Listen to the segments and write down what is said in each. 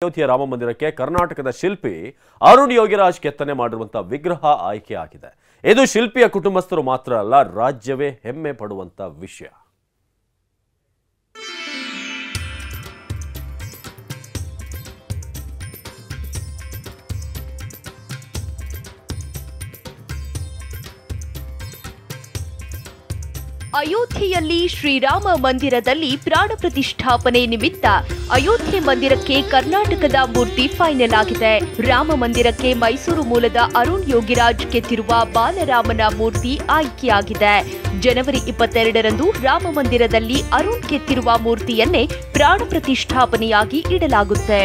ಅಯೋಧ್ಯೆಯ ರಾಮ ಮಂದಿರಕ್ಕೆ ಕರ್ನಾಟಕದ ಶಿಲ್ಪಿ ಅರುಣ್ ಯೋಗಿರಾಜ್ ಕೆತ್ತನೆ ಮಾಡಿರುವಂತ ವಿಗ್ರಹ ಆಯ್ಕೆ ಆಗಿದೆ. ಇದು ಶಿಲ್ಪಿಯ ಕುಟುಂಬಸ್ಥರು ಮಾತ್ರ ಅಲ್ಲ, ರಾಜ್ಯವೇ ಹೆಮ್ಮೆ ಪಡುವಂತ ವಿಷಯ. ಅಯೋಧ್ಯೆಯಲ್ಲಿ ಶ್ರೀರಾಮ ಮಂದಿರದಲ್ಲಿ ಪ್ರಾಣ ಪ್ರತಿಷ್ಠಾಪನೆ ನಿಮಿತ್ತ ಅಯೋಧ್ಯೆ ಮಂದಿರಕ್ಕೆ ಕರ್ನಾಟಕದ ಮೂರ್ತಿ ಫೈನಲ್ ಆಗಿದೆ. ರಾಮ ಮಂದಿರಕ್ಕೆ ಮೈಸೂರು ಮೂಲದ ಅರುಣ್ ಯೋಗಿರಾಜ್ ಕೆತ್ತಿರುವ ಬಾಲರಾಮನ ಮೂರ್ತಿ ಆಯ್ಕೆಯಾಗಿದೆ. ಜನವರಿ 22ರಂದು ರಾಮ ಮಂದಿರದಲ್ಲಿ ಅರುಣ್ ಕೆತ್ತಿರುವ ಮೂರ್ತಿಯನ್ನೇ ಪ್ರಾಣ ಪ್ರತಿಷ್ಠಾಪನೆಯಾಗಿ ಇಡಲಾಗುತ್ತೆ.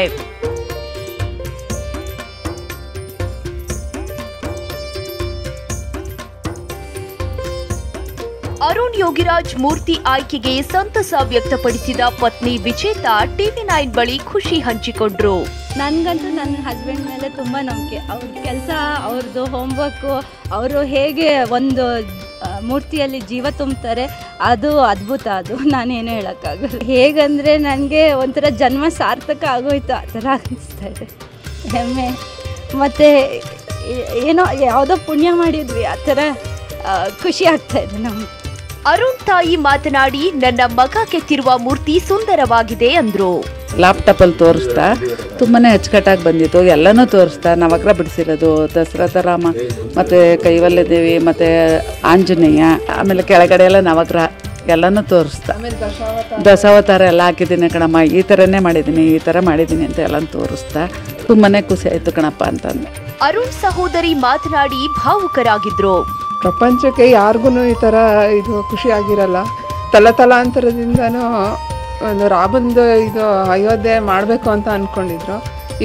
ಅರುಣ್ ಯೋಗಿರಾಜ್ ಮೂರ್ತಿ ಆಯ್ಕೆಗೆ ಸಂತಸ ವ್ಯಕ್ತಪಡಿಸಿದ ಪತ್ನಿ ವಿಜೇತಾ ಟಿವಿ9 ಬಳಿ ಖುಷಿ ಹಂಚಿಕೊಂಡ್ರು. ನನ್ಗಂತೂ ನನ್ನ ಹಸ್ಬೆಂಡ್ ಮೇಲೆ ತುಂಬಾ ನಂಬಿಕೆ. ಅವ್ರ ಕೆಲಸ, ಅವ್ರದ್ದು ಹೋಮ್ವರ್ಕು, ಅವರು ಹೇಗೆ ಒಂದು ಮೂರ್ತಿಯಲ್ಲಿ ಜೀವ ತುಂಬ್ತಾರೆ, ಅದು ಅದ್ಭುತ. ಅದು ನಾನೇನು ಹೇಳೋಕ್ಕಾಗಲ್ಲ. ಹೇಗಂದರೆ ನನಗೆ ಒಂಥರ ಜನ್ಮ ಸಾರ್ಥಕ ಆಗೋಯ್ತು, ಆ ಥರ ಅನಿಸ್ತಾ ಇದೆ. ಹೆಮ್ಮೆ ಮತ್ತು ಏನೋ ಯಾವುದೋ ಪುಣ್ಯ ಮಾಡಿದ್ವಿ, ಆ ಥರ ಖುಷಿ ಆಗ್ತಾ ಇದೆ ನಮ್ಗೆ. ಅರುಣ್ ತಾಯಿ ಮಾತನಾಡಿ, ನನ್ನ ಮಗ ಕೆತ್ತಿರುವ ಮೂರ್ತಿ ಸುಂದರವಾಗಿದೆ ಅಂದ್ರು. ಲ್ಯಾಪ್ಟಾಪಲ್ಲಿ ತೋರಿಸ್ತಾ ತುಂಬಾ ಅಚ್ಚುಕಟ್ಟಾಗಿ ಬಂದಿತ್ತು. ಎಲ್ಲನೂ ತೋರಿಸ್ತಾ ನವಗ್ರಹ ಬಿಡಿಸಿರೋದು, ದಸರಥ ರಾಮ ಮತ್ತು ಕೈವಲ್ಯ ದೇವಿ ಮತ್ತು ಆಂಜನೇಯ, ಆಮೇಲೆ ಕೆಳಗಡೆ ಎಲ್ಲ ನವಗ್ರಹ ಎಲ್ಲನೂ ತೋರಿಸ್ತಾ, ದಶಾವತಾರ ಎಲ್ಲ ಹಾಕಿದ್ದೀನಿ ಕಣಮ್ಮ, ಈ ಥರನೇ ಮಾಡಿದ್ದೀನಿ, ಈ ಥರ ಮಾಡಿದ್ದೀನಿ ಅಂತ ಎಲ್ಲ ತೋರಿಸ್ತಾ ತುಂಬಾ ಖುಷಿ ಆಯಿತು ಕಣಪ್ಪ ಅಂತಂದು. ಅರುಣ್ ಸಹೋದರಿ ಮಾತನಾಡಿ ಭಾವುಕರಾಗಿದ್ರು. ಪ್ರಪಂಚಕ್ಕೆ ಯಾರಿಗೂ ಈ ಥರ ಇದು ಖುಷಿ ಆಗಿರಲ್ಲ. ತಲಾಂತರದಿಂದನೂ ಒಂದು ರಾಮಂದು ಇದು ಅಯೋಧ್ಯೆ ಮಾಡಬೇಕು ಅಂತ ಅಂದ್ಕೊಂಡಿದ್ರು.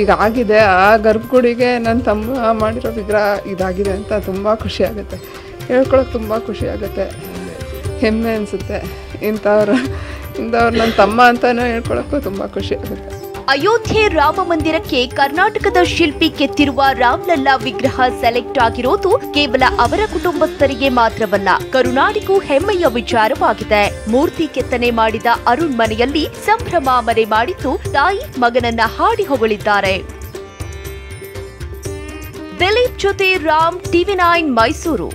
ಈಗ ಆಗಿದೆ. ಆ ಗರ್ಭಗುಡಿಗೆ ನನ್ನ ತಮ್ಮ ಮಾಡಿರೋ ವಿಗ್ರಹ ಇದಾಗಿದೆ ಅಂತ ತುಂಬ ಖುಷಿ ಆಗುತ್ತೆ. ಹೇಳ್ಕೊಳಕ್ಕೆ ತುಂಬ ಖುಷಿ ಆಗುತ್ತೆ, ಹೆಮ್ಮೆ ಅನಿಸುತ್ತೆ. ಇಂಥವ್ರು ನನ್ನ ತಮ್ಮ ಅಂತಲೂ ಹೇಳ್ಕೊಳಕ್ಕೂ ತುಂಬ ಖುಷಿ ಆಗುತ್ತೆ. ಅಯೋಧ್ಯೆ ರಾಮ ಮಂದಿರಕ್ಕೆ ಕರ್ನಾಟಕದ ಶಿಲ್ಪಿ ಕೆತ್ತಿರುವ ರಾಮ್ಲಲ್ಲಾ ವಿಗ್ರಹ ಸೆಲೆಕ್ಟ್ ಆಗಿರೋದು ಕೇವಲ ಅವರ ಕುಟುಂಬಸ್ಥರಿಗೆ ಮಾತ್ರವಲ್ಲ, ಕರುನಾಡಿಗೂ ಹೆಮ್ಮೆಯ ವಿಚಾರವಾಗಿದೆ. ಮೂರ್ತಿ ಕೆತ್ತನೆ ಮಾಡಿದ ಅರುಣ್ ಮನೆಯಲ್ಲಿ ಸಂಭ್ರಮ ಮನೆ ಮಾಡಿದ್ದು, ತಾಯಿ ಮಗನನ್ನ ಹಾಡಿ ಹೊಗಳಿದ್ದಾರೆ. ದಿಲೀಪ್ ಜೊತೆ ರಾಮ್, ಟಿವಿ9 ಮೈಸೂರು.